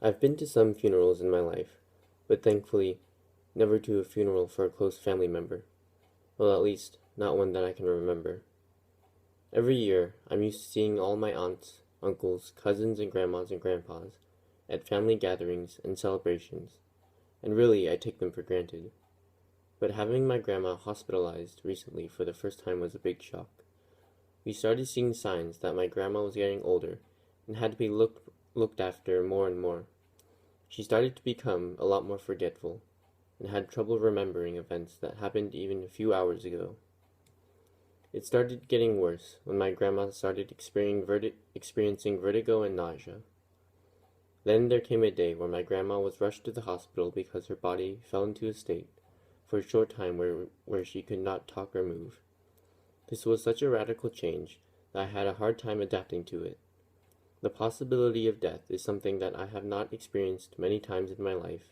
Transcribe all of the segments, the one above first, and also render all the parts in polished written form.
I've been to some funerals in my life, but thankfully never to a funeral for a close family member. Well, at least, not one that I can remember. Every year, I'm used to seeing all my aunts, uncles, cousins, and grandmas and grandpas at family gatherings and celebrations, and really, I take them for granted. But having my grandma hospitalized recently for the first time was a big shock. We started seeing signs that my grandma was getting older and had to be looked after more and more. She started to become a lot more forgetful and had trouble remembering events that happened even a few hours ago. It started getting worse when my grandma started experiencing vertigo and nausea. Then there came a day where my grandma was rushed to the hospital because her body fell into a state for a short time where she could not talk or move. This was such a radical change that I had a hard time adapting to it. The possibility of death is something that I have not experienced many times in my life,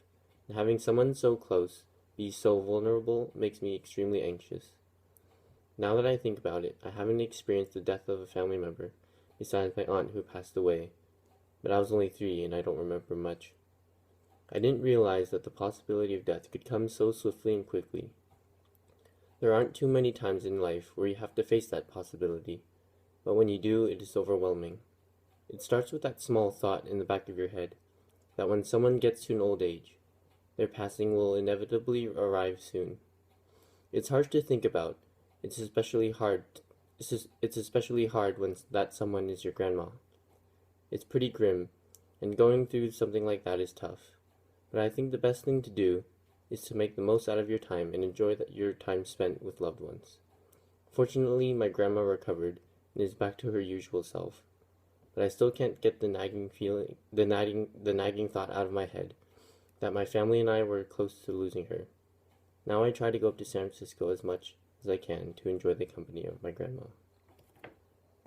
and having someone so close be so vulnerable makes me extremely anxious. Now that I think about it, I haven't experienced the death of a family member, besides my aunt who passed away, but I was only 3 and I don't remember much. I didn't realize that the possibility of death could come so swiftly and quickly. There aren't too many times in life where you have to face that possibility, but when you do, it is overwhelming. It starts with that small thought in the back of your head, that when someone gets to an old age, their passing will inevitably arrive soon. It's hard to think about. It's especially hard when that someone is your grandma. It's pretty grim, and going through something like that is tough. But I think the best thing to do is to make the most out of your time and enjoy your time spent with loved ones. Fortunately, my grandma recovered and is back to her usual self. But I still can't get the nagging thought out of my head that my family and I were close to losing her. Now I try to go up to San Francisco as much as I can to enjoy the company of my grandma.